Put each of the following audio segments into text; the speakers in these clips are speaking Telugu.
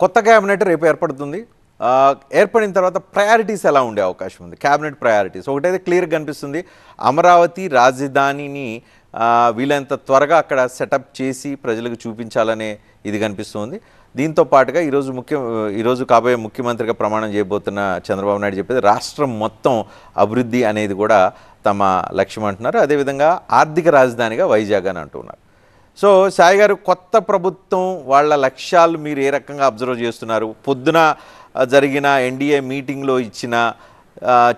కొత్త క్యాబినెట్ రేపు ఏర్పడుతుంది. ఏర్పడిన తర్వాత ప్రయారిటీస్ ఎలా ఉండే అవకాశం ఉంది? క్యాబినెట్ ప్రయారిటీస్ ఒకటైతే క్లియర్గా కనిపిస్తుంది, అమరావతి రాజధానిని వీళ్ళంత త్వరగా అక్కడ సెటప్ చేసి ప్రజలకు చూపించాలనే ఇది కనిపిస్తుంది. దీంతో పాటుగా ఈరోజు కాబోయే ముఖ్యమంత్రిగా ప్రమాణం చేయబోతున్న చంద్రబాబు నాయుడు చెప్పేది రాష్ట్రం మొత్తం అభివృద్ధి అనేది కూడా తమ లక్ష్యం అంటున్నారు. అదేవిధంగా ఆర్థిక రాజధానిగా వైజాగ్ అని అంటున్నారు. సో సాయి గారు, కొత్త ప్రభుత్వం వాళ్ళ లక్ష్యాలు మీరు ఏ రకంగా అబ్జర్వ్ చేస్తున్నారు? పొద్దున జరిగిన ఎన్డీఏ మీటింగ్లో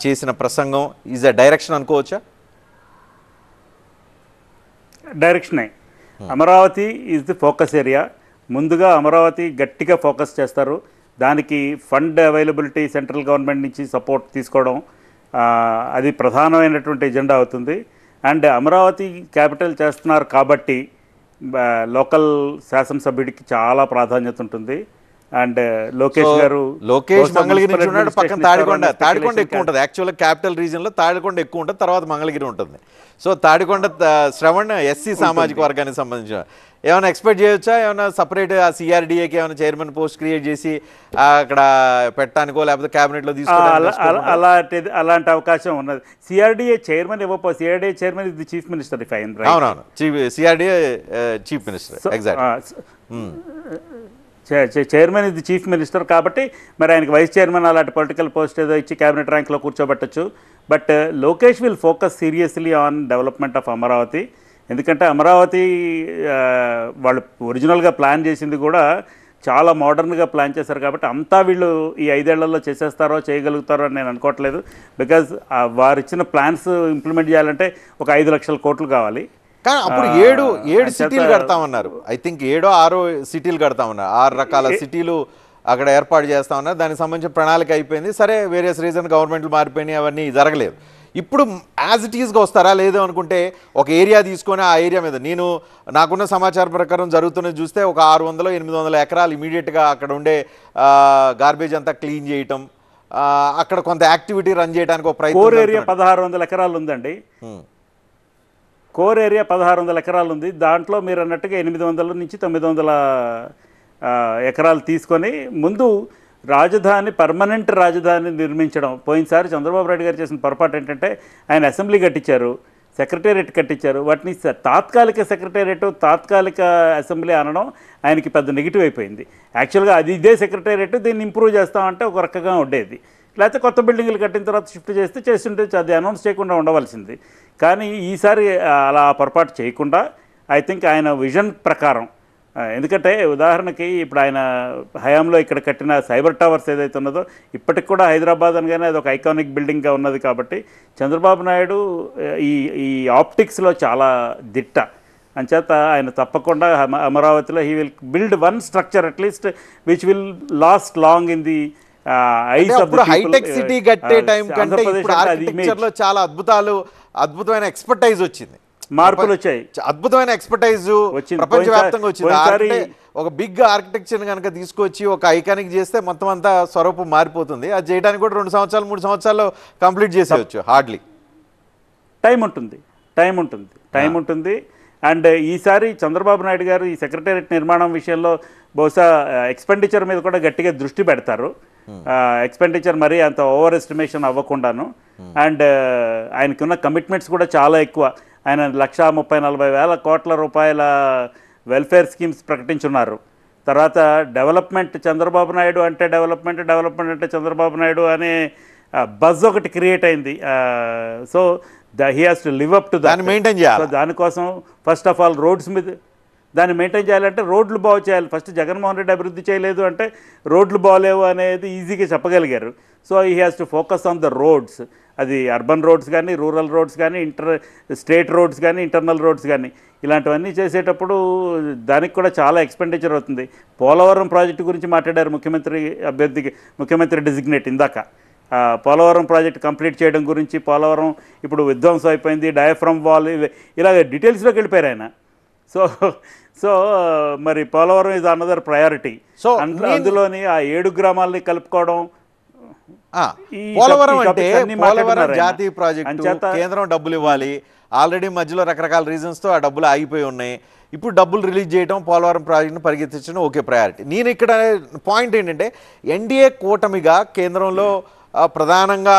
చేసిన ప్రసంగం ఈజ్ అ డైరెక్షన్ అనుకోవచ్చా? డైరెక్షనే. Amaravati is the focus area. ముందుగా అమరావతి గట్టిగా ఫోకస్ చేస్తారు. దానికి ఫండ్ అవైలబిలిటీ సెంట్రల్ గవర్నమెంట్ నుంచి సపోర్ట్ తీసుకోవడం అది ప్రధానమైనటువంటి ఎజెండా అవుతుంది. అండ్ అమరావతి క్యాపిటల్ చేస్తున్నారు కాబట్టి లోకల్ శాసనసభ్యుడికి చాలా ప్రాధాన్యత ఉంటుంది. అండ్ లోకేష్ మంగళగిరి నుంచి ఉన్నాడు, పక్కన తాడికొండ ఎక్కువ ఉంటుంది. యాక్చువల్గా క్యాపిటల్ రీజియన్లో తాడికొండ ఎక్కువ ఉంటుంది, తర్వాత మంగళగిరి ఉంటుంది. సో తాడికొండ శ్రవణ్ ఎస్సీ సామాజిక వర్గానికి సంబంధించిన ఏమైనా ఎక్స్పెక్ట్ చేయొచ్చా? ఏమైనా సపరేట్ ఆ సిఆర్డీఏకి ఏమైనా చైర్మన్ పోస్ట్ క్రియేట్ చేసి అక్కడ పెట్టడానికో లేకపోతే క్యాబినెట్లో తీసుకోవడానికి అలాంటి అవకాశం ఉన్నది. సిఆర్డీఏ చైర్మన్ ఇవ్వకపోతే, సిఆర్డీఏ చైర్మన్ ఇది చీఫ్ మినిస్టర్. అవునవును, CRDA chief minister. Exact, chairman ఇది చీఫ్ మినిస్టర్ కాబట్టి మరి ఆయనకి వైస్ చైర్మన్ అలాంటి పొలిటికల్ పోస్ట్ ఏదో ఇచ్చి క్యాబినెట్ ర్యాంక్లో కూర్చోబెట్టచ్చు. But Lokesh will focus seriously on development of Amaravati. ఎందుకంటే అమరావతి వాళ్ళు ఒరిజినల్గా ప్లాన్ చేసింది కూడా చాలా మోడర్న్గా ప్లాన్ చేశారు కాబట్టి అంతా వీళ్ళు ఈ 5 ఏళ్లలో చేసేస్తారో చేయగలుగుతారో అని నేను అనుకోవట్లేదు. బికాజ్ వారు ఇచ్చిన ప్లాన్స్ ఇంప్లిమెంట్ చేయాలంటే ఒక 5 లక్షల కోట్లు కావాలి. కానీ అప్పుడు 7 సిటీలు కడతామన్నారు. ఐ థింక్ 7 or 6 సిటీలు కడతామన్నారు. 6 రకాల సిటీలు అక్కడ ఏర్పాటు చేస్తామన్నారు. దానికి సంబంధించిన ప్రణాళిక అయిపోయింది. సరే, వేరియస్ రీజన్ గవర్నమెంట్లు మారిపోయినాయి, అవన్నీ జరగలేదు. ఇప్పుడు యాజ్ ఇట్ ఈస్గా వస్తారా? లేదు అనుకుంటే ఒక ఏరియా తీసుకొని ఆ ఏరియా మీద నాకున్న సమాచారం ప్రకారం జరుగుతున్నది చూస్తే ఒక 600-800 ఎకరాలు ఇమీడియట్గా అక్కడ ఉండే గార్బేజ్ అంతా క్లీన్ చేయటం, అక్కడ కొంత యాక్టివిటీ రన్ చేయడానికి ఒక ప్రయత్నం. కోర్ ఏరియా 1600 ఎకరాలు ఉందండి. కోర్ ఏరియా 1600 ఎకరాలు ఉంది. దాంట్లో మీరు అన్నట్టుగా 800 నుంచి 900 ఎకరాలు తీసుకొని ముందు రాజధాని, పర్మనెంట్ రాజధాని నిర్మించడం. పోయినసారి చంద్రబాబు నాయుడు గారు చేసిన పొరపాటు ఏంటంటే ఆయన అసెంబ్లీ కట్టించారు, సెక్రటేరియట్ కట్టించారు. వాటిని తాత్కాలిక సెక్రటేరియట్, తాత్కాలిక అసెంబ్లీ అనడం ఆయనకి పెద్ద నెగిటివ్ అయిపోయింది. యాక్చువల్గా ఇదే సెక్రటేరియట్, దీన్ని ఇంప్రూవ్ చేస్తామంటే ఒక రకంగా ఉండేది. లేకపోతే కొత్త బిల్డింగ్లు కట్టిన తర్వాత షిఫ్ట్ చేస్తుంటే అది అనౌన్స్ చేయకుండా ఉండవలసింది. కానీ ఈసారి అలా పొరపాటు చేయకుండా ఐ థింక్ ఆయన విజన్ ప్రకారం, ఎందుకంటే ఉదాహరణకి ఇప్పుడు ఆయన హయాంలో ఇక్కడ కట్టిన సైబర్ టవర్స్ ఏదైతే ఉన్నదో ఇప్పటికి కూడా హైదరాబాద్ అనగానే అది ఒక ఐకానిక్ బిల్డింగ్గా ఉన్నది. కాబట్టి చంద్రబాబు నాయుడు ఈ ఆప్టిక్స్లో చాలా దిట్ట. అంచేత ఆయన తప్పకుండా అమరావతిలో he will build one structure at least which will last long in the hitech city కట్టే టైం కంటే ఇప్పుడు ఆర్కిటెక్చర్లో చాలా అద్భుతమైన ఎక్స్పర్టైజ్ వచ్చింది, మార్పులు వచ్చాయి, అద్భుతమైన ఎక్స్పర్టైజ్ ప్రపంచవ్యాప్తంగా వచ్చింది. ఒక బిగ్ ఆర్కిటెక్చర్ కనుక తీసుకొచ్చి ఒక ఐకానిక్ చేస్తే మొత్తం అంతా స్వరూపం మారిపోతుంది. అది చేయడానికి కూడా 2 సంవత్సరాలు 3 సంవత్సరాల్లో కంప్లీట్ చేసేయచ్చు. హార్డ్లీ టైం ఉంటుంది. అండ్ ఈసారి చంద్రబాబు నాయుడు గారు ఈ సెక్రటేరియట్ నిర్మాణం విషయంలో బహుశా ఎక్స్పెండిచర్ మీద కూడా గట్టిగా దృష్టి పెడతారు. ఎక్స్పెండిచర్ మరీ అంత ఓవర్ ఎస్టిమేషన్ అవ్వకుండాను. అండ్ ఆయనకున్న కమిట్మెంట్స్ కూడా చాలా ఎక్కువ. ఆయన 1,30,40,000 కోట్ల రూపాయల వెల్ఫేర్ స్కీమ్స్ ప్రకటించున్నారు. తర్వాత డెవలప్మెంట్, చంద్రబాబు నాయుడు అంటే డెవలప్మెంట్ అంటే చంద్రబాబు నాయుడు అనే బజ్ ఒకటి క్రియేట్ అయింది. So he has to live up to దాన్ని మెయింటైన్ చేయాలి. సో దానికోసం ఫస్ట్ ఆఫ్ ఆల్ రోడ్స్ మీద దాన్ని మెయింటైన్ చేయాలంటే రోడ్లు బాగు చేయాలి. ఫస్ట్ జగన్మోహన్ రెడ్డి అభివృద్ధి చేయలేదు అంటే రోడ్లు బాగలేవు అనేది ఈజీగా చెప్పగలిగారు. So he has to focus on the roads. అది అర్బన్ రోడ్స్ కానీ, రూరల్ రోడ్స్ కానీ, స్టేట్ రోడ్స్ కానీ, ఇంటర్నల్ రోడ్స్ కానీ, ఇలాంటివన్నీ చేసేటప్పుడు దానికి కూడా చాలా ఎక్స్పెండిచర్ అవుతుంది. పోలవరం ప్రాజెక్టు గురించి మాట్లాడారు ముఖ్యమంత్రి డిజిగ్నేట్ ఇందాక. పోలవరం ప్రాజెక్ట్ కంప్లీట్ చేయడం గురించి, పోలవరం ఇప్పుడు విధ్వంసం అయిపోయింది, డయాఫ్రమ్ వాల్, ఇలాగ డీటెయిల్స్లోకి వెళ్ళిపోయారు ఆయన. సో మరి Polavaram is another priority. So అందులోని ఆ 7 గ్రామాలని కలుపుకోవడం. పోలవరం అంటే పోలవరం జాతీయ ప్రాజెక్టు, కేంద్రం డబ్బులు ఇవ్వాలి. ఆల్రెడీ మధ్యలో రకరకాల రీజన్స్తో ఆ డబ్బులు ఆగిపోయి ఉన్నాయి. ఇప్పుడు డబ్బులు రిలీజ్ చేయడం, పోలవరం ప్రాజెక్టును పరిగెత్తించడం ఓకే ప్రయారిటీ. నేను ఇక్కడ పాయింట్ ఏంటంటే ఎన్డీఏ కూటమిగా కేంద్రంలో ప్రధానంగా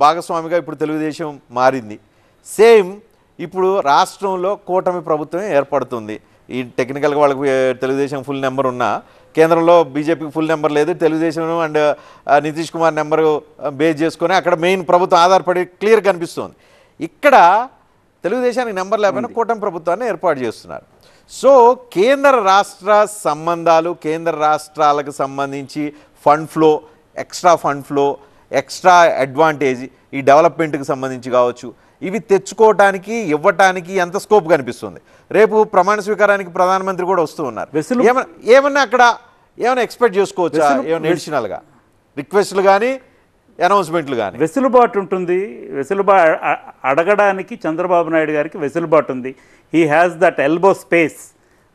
భాగస్వామిగా ఇప్పుడు తెలుగుదేశం మారింది. సేమ్ ఇప్పుడు రాష్ట్రంలో కూటమి ప్రభుత్వం ఏర్పడుతుంది. ఈ టెక్నికల్గా వాళ్ళకి తెలుగుదేశం ఫుల్ నెంబర్ ఉన్నా కేంద్రంలో బీజేపీకి ఫుల్ నెంబర్ లేదు, Telugu Desam and Nitish Kumar number base చేసుకొని అక్కడ మెయిన్ ప్రభుత్వం ఆధారపడి క్లియర్ కనిపిస్తుంది. ఇక్కడ తెలుగుదేశానికి నెంబర్ లేకపోయినా కూటమి ప్రభుత్వాన్ని ఏర్పాటు చేస్తున్నారు. సో కేంద్ర రాష్ట్ర సంబంధాలు, కేంద్ర రాష్ట్రాలకు సంబంధించి fund flow, extra fund flow, extra advantage ఈ డెవలప్మెంట్కి సంబంధించి కావచ్చు, ఇవి తెచ్చుకోవటానికి ఇవ్వటానికి ఎంత స్కోప్ కనిపిస్తుంది. రేపు ప్రమాణ స్వీకారానికి ప్రధానమంత్రి కూడా వస్తూ ఉన్నారు. ఏమన్నా అక్కడ ఏమైనా ఎక్స్పెక్ట్ చేసుకోవచ్చా? ఏమైనా ఎడిషనల్గా రిక్వెస్ట్లు కానీ అనౌన్స్మెంట్లు కానీ వెసులుబాటు ఉంటుంది. అడగడానికి చంద్రబాబు నాయుడు గారికి వెసులుబాటు ఉంది. He has that elbow space.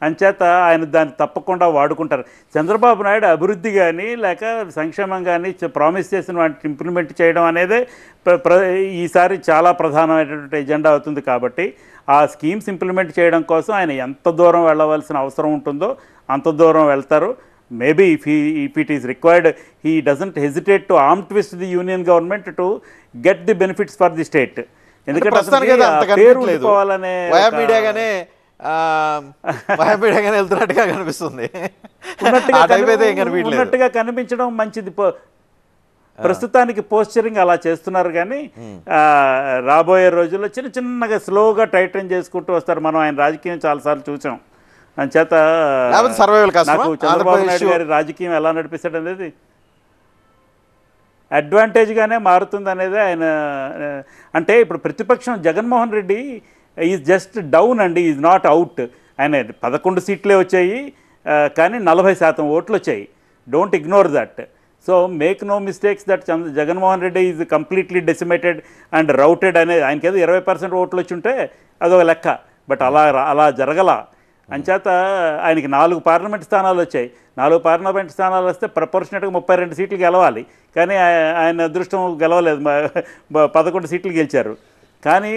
అంచేత ఆయన దాన్ని తప్పకుండా వాడుకుంటారు. చంద్రబాబు నాయుడు అభివృద్ధి కానీ లేక సంక్షేమం కానీ ప్రామిస్ చేసిన వాటిని ఇంప్లిమెంట్ చేయడం అనేదే ఈసారి చాలా ప్రధానమైనటువంటి ఎజెండా అవుతుంది. కాబట్టి ఆ స్కీమ్స్ ఇంప్లిమెంట్ చేయడం కోసం ఆయన ఎంత దూరం వెళ్ళవలసిన అవసరం ఉంటుందో అంత దూరం వెళ్తారు. Maybe if it is required, he doesn't hesitate to arm twist the union government to get the benefits for the state. ఎందుకంటే పేరు ఉండిపోవాలనే వెళ్తున్నట్టుగా కనిపిస్తుంది. ఉన్నట్టుగా కనిపించడం మంచిది. ప్రస్తుతానికి పోస్చరింగ్ అలా చేస్తున్నారు. కానీ రాబోయే రోజుల్లో చిన్నగా స్లోగా టైటన్ చేసుకుంటూ వస్తారు. మనం ఆయన రాజకీయం చాలాసార్లు చూసాం. అంచేత నాకు చంద్రబాబు నాయుడు గారి రాజకీయం ఎలా నడిపిస్తాడు అనేది అడ్వాంటేజ్గానే మారుతుంది అనేది ఆయన. అంటే ఇప్పుడు ప్రతిపక్షం Jaganmohan Reddy is just down అండి, ఈజ్ నాట్ అవుట్. ఆయన 11 సీట్లే వచ్చాయి కానీ 40% ఓట్లు వచ్చాయి. Don't ignore that. So make no mistakes that Jaganmohan Reddy is completely decimated and routed అనేది. ఆయనకి ఏదో 20% ఓట్లు వచ్చి ఉంటే అదొక లెక్క. బట్ అలా జరగల. అంచేత ఆయనకి 4 పార్లమెంట్ స్థానాలు వచ్చాయి. 4 పార్లమెంట్ స్థానాలు వస్తే ప్రపోర్షనేట్గా 32 సీట్లు గెలవాలి. కానీ ఆయన అదృష్టం గెలవలేదు, 11 సీట్లు గెలిచారు. కానీ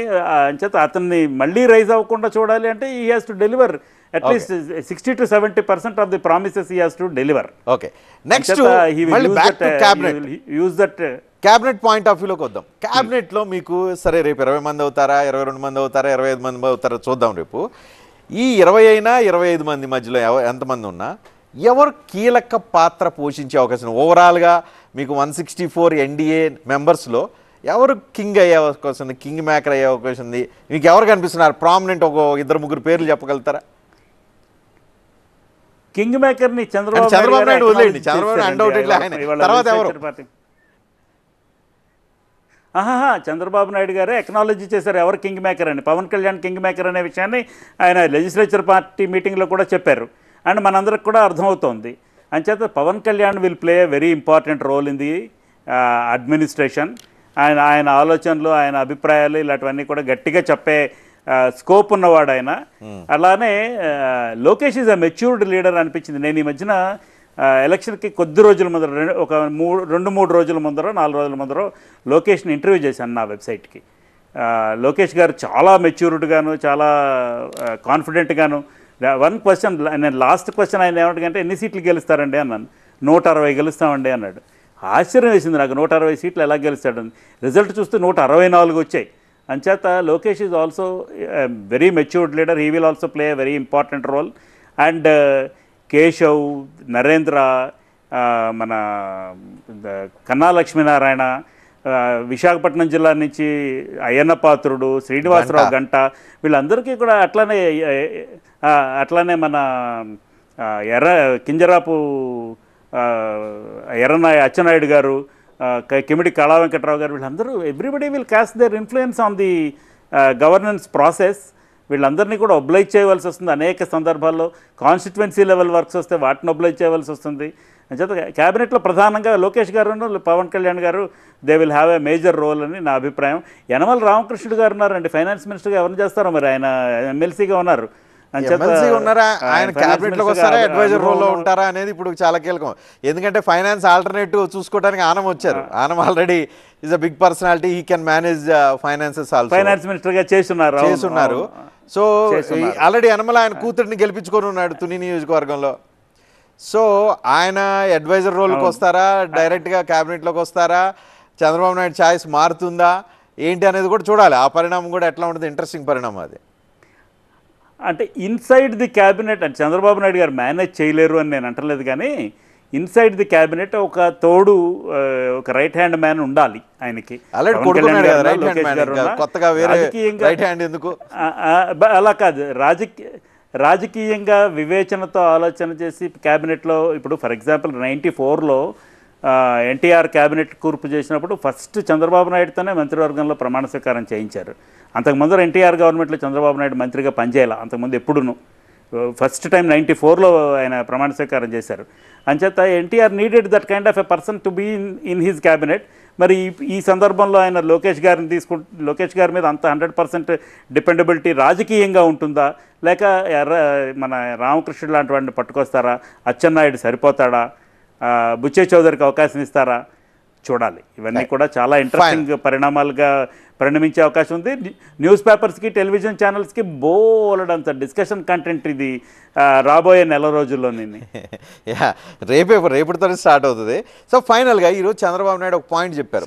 అంచేత అతన్ని మళ్ళీ రైజ్ అవ్వకుండా చూడాలి అంటే he has to deliver at least 60 to 70% of the promises he has to deliver. Okay, next use that cabinet point of వ్యూలోకి వద్దాం. క్యాబినెట్లో మీకు సరే రేపు 20 మంది అవుతారా, 22 మంది అవుతారా, 25 మంది అవుతారా చూద్దాం. రేపు ఈ 20 అయినా 25 మంది మధ్యలో ఎంతమంది ఉన్నా ఎవరు కీలక పాత్ర పోషించే అవకాశం? ఓవరాల్గా మీకు 164 ఎన్డీఏ మెంబర్స్లో ఎవరు కింగ్ అయ్యే అవకాశం ఉంది, కింగ్ మేకర్ అయ్యే అవకాశం ఉంది? మీకు ఎవరు కనిపిస్తున్నారు ప్రామినెంట్? ఒక 2-3 పేర్లు చెప్పగలుగుతారా? కింగ్ మేకర్ని చంద్రబాబు నాయుడు వదిలేండి, చంద్రబాబు అన్డౌటెడ్లీ ఆయన. తర్వాత ఎవరు? చంద్రబాబు నాయుడు గారే ఎక్నాలజీ చేశారు ఎవరు కింగ్ మేకర్ అని. పవన్ కళ్యాణ్ కింగ్ మేకర్ అనే విషయాన్ని ఆయన లెజిస్లేచర్ పార్టీ మీటింగ్లో కూడా చెప్పారు. అండ్ మనందరికి కూడా అర్థమవుతోంది. అంచేత Pawan Kalyan will play a very important role in the administration. ఆయన ఆలోచనలు, ఆయన అభిప్రాయాలు ఇలాంటివన్నీ కూడా గట్టిగా చెప్పే స్కోప్ ఉన్నవాడు ఆయన. అలానే Lokesh is a matured leader అనిపించింది. నేను ఈ మధ్యన ఎలక్షన్కి కొద్ది రోజుల ముందర, ఒక 2-3 రోజుల ముందర, 4 రోజుల ముందర లోకేష్ని ఇంటర్వ్యూ చేశాను నా వెబ్సైట్కి. లోకేష్ గారు చాలా మెచ్యూర్డ్గాను, చాలా కాన్ఫిడెంట్గాను. వన్ క్వశ్చన్, నేను లాస్ట్ క్వశ్చన్ ఆయన ఏమంటే ఎన్ని సీట్లు గెలుస్తారండి అన్నాను. 160 గెలుస్తామండి అన్నాడు. ఆశ్చర్యం వేసింది నాకు, 160 సీట్లు ఎలా గెలుస్తాడని. రిజల్ట్ చూస్తే 164 వచ్చాయి. అంచేత Lokesh is also very matured leader. He will also play a very important role. And Keshav, Narendra, మన కన్నా లక్ష్మీనారాయణ, విశాఖపట్నం జిల్లా నుంచి అయ్యన్న పాత్రుడు, శ్రీనివాసరావు గంట, వీళ్ళందరికీ కూడా అట్లానే మన కింజరాపు అచ్చెన్నాయుడు గారు, కిమిడి కళా వెంకట్రావు గారు, వీళ్ళందరూ everybody will cast their influence on the governance process. వీళ్ళందరినీ కూడా ఒబ్లైజ్ చేయవలసి వస్తుంది. అనేక సందర్భాల్లో కాన్స్టిట్యువెన్సీ లెవెల్ వర్క్స్ వస్తే వాటిని ఒబ్లైజ్ చేయవలసి వస్తుంది. అంచేత క్యాబినెట్లో ప్రధానంగా లోకేష్ గారు, పవన్ కళ్యాణ్ గారు, they will have a major role అని నా అభిప్రాయం. యనమల రామకృష్ణుడు గారు ఉన్నారండి ఫైనాన్స్ మినిస్టర్గా. ఎవరిని చేస్తారో మరి, ఆయన ఎమ్మెల్సీగా ఉన్నారు. ఉన్నారా, ఆయన క్యాబినెట్లోకి వస్తారా, అడ్వైజర్ రోల్లో ఉంటారా అనేది ఇప్పుడు చాలా కీలకం. ఎందుకంటే ఫైనాన్స్ ఆల్టర్నేటివ్ చూసుకోవడానికి ఆనం వచ్చారు. Anam already is a big personality, he can manage finances also. Finance మినిస్టర్గా చేస్తున్నారు. సో ఆల్రెడీ యనమల ఆయన కూతురిని గెలిపించుకొని ఉన్నాడు తుని నియోజకవర్గంలో. సో ఆయన అడ్వైజర్ రోల్కి వస్తారా, డైరెక్ట్గా క్యాబినెట్లోకి వస్తారా, చంద్రబాబు నాయుడు ఛాయిస్ మారుతుందా ఏంటి అనేది కూడా చూడాలి. ఆ పరిణామం కూడా ఎట్లా ఉంటుంది, ఇంట్రెస్టింగ్ పరిణామం అది. అంటే ఇన్సైడ్ ది క్యాబినెట్ అంటే చంద్రబాబు నాయుడు గారు మేనేజ్ చేయలేరు అని నేను అంటలేదు, కానీ ఇన్సైడ్ ది క్యాబినెట్ ఒక తోడు ఒక రైట్ హ్యాండ్ మ్యాన్ ఉండాలి ఆయనకి. అలా కాదు, రాజకీయంగా వివేచనతో ఆలోచన చేసి క్యాబినెట్లో ఇప్పుడు ఫర్ ఎగ్జాంపుల్ 94లో ఎన్టీఆర్ క్యాబినెట్ కూర్పు చేసినప్పుడు ఫస్ట్ చంద్రబాబు నాయుడుతోనే మంత్రివర్గంలో ప్రమాణ స్వీకారం చేయించారు. అంతకుముందు ఎన్టీఆర్ గవర్నమెంట్లో చంద్రబాబు నాయుడు మంత్రిగా పనిచేయాలి, అంతకుముందు ఎప్పుడును. ఫస్ట్ టైం 94లో ఆయన ప్రమాణ స్వీకారం చేశారు. అంచేత NTR needed that kind of a person to be in his cabinet. మరి ఈ సందర్భంలో ఆయన లోకేష్ గారిని లోకేష్ గారి మీద అంత 100% డిపెండబిలిటీ రాజకీయంగా ఉంటుందా, లేక మన రామకృష్ణుడు లాంటి వాడిని పట్టుకొస్తారా, అచ్చెన్నాయుడు సరిపోతాడా, బుచ్చే చౌదరికి అవకాశం ఇస్తారా చూడాలి. ఇవన్నీ కూడా చాలా ఇంట్రెస్టింగ్ పరిణామాలుగా పరిణమించే అవకాశం ఉంది. న్యూస్ పేపర్స్కి, టెలివిజన్ ఛానల్స్కి బోలెడంత డిస్కషన్ కంటెంట్ ఇది రాబోయే నెల రోజుల్లో. రేపటితో స్టార్ట్ అవుతుంది. సో ఫైనల్గా ఈరోజు చంద్రబాబు నాయుడు ఒక పాయింట్ చెప్పారు,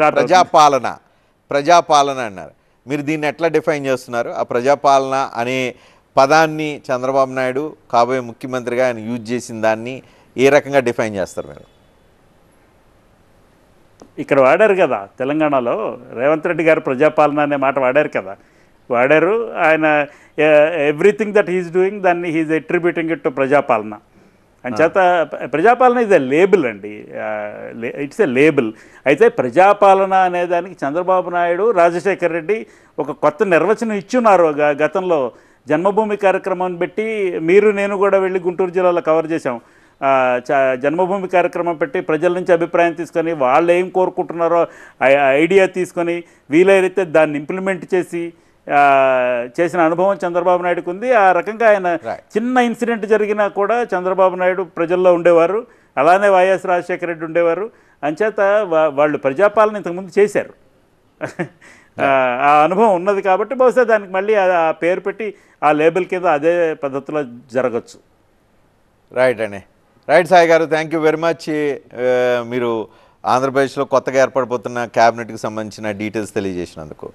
ప్రజాపాలన అన్నారు. మీరు దీన్ని ఎట్లా డిఫైన్ చేస్తున్నారు? ఆ ప్రజాపాలన అనే పదాన్ని చంద్రబాబు నాయుడు కాబోయే ముఖ్యమంత్రిగా ఆయన యూజ్ చేసిన దాన్ని ఏ రకంగా డిఫైన్ చేస్తారు మీరు? ఇక్కడ వాడారు కదా, తెలంగాణలో రేవంత్ రెడ్డి గారు ప్రజాపాలన అనే మాట వాడారు. ఆయన ఎవ్రీథింగ్ దట్ హీస్ డూయింగ్ దాన్ని హీజ్ అట్రిబ్యూటింగ్ ఇట్ టు ప్రజాపాలన. అంచేత ప్రజాపాలన ఈజ్ ఎ లేబుల్ అండి, ఇట్స్ ఎ లేబుల్. అయితే ప్రజాపాలన అనే దానికి చంద్రబాబు నాయుడు, రాజశేఖర్ రెడ్డి ఒక కొత్త నిర్వచనం ఇచ్చున్నారు. గతంలో జన్మభూమి కార్యక్రమాన్ని పెట్టి మీరు నేను కూడా వెళ్ళి గుంటూరు జిల్లాలో కవర్ చేశాం. జన్మభూమి కార్యక్రమం పెట్టి ప్రజల నుంచి అభిప్రాయం తీసుకొని వాళ్ళు ఏం కోరుకుంటున్నారో ఐడియా తీసుకొని వీలైతే దాన్ని ఇంప్లిమెంట్ చేసిన అనుభవం చంద్రబాబు నాయుడుకు ఉంది. ఆ రకంగా ఆయన చిన్న ఇన్సిడెంట్ జరిగినా కూడా చంద్రబాబు నాయుడు ప్రజల్లో ఉండేవారు, అలానే వైఎస్ రాజశేఖర రెడ్డి ఉండేవారు. అంచేత వాళ్ళు ప్రజాపాలన ఇంతకుముందు చేశారు. ఆ అనుభవం ఉన్నది కాబట్టి బహుశా దానికి మళ్ళీ ఆ పేరు పెట్టి ఆ లేబుల్ కింద అదే పద్ధతిలో జరగచ్చు. రైట్ అండి, రైట్ సాయి గారు, థ్యాంక్ యూ వెరీ మచ్. మీరు ఆంధ్రప్రదేశ్లో కొత్తగా ఏర్పడిపోతున్న క్యాబినెట్కి సంబంధించిన డీటెయిల్స్ తెలియజేసినందుకు.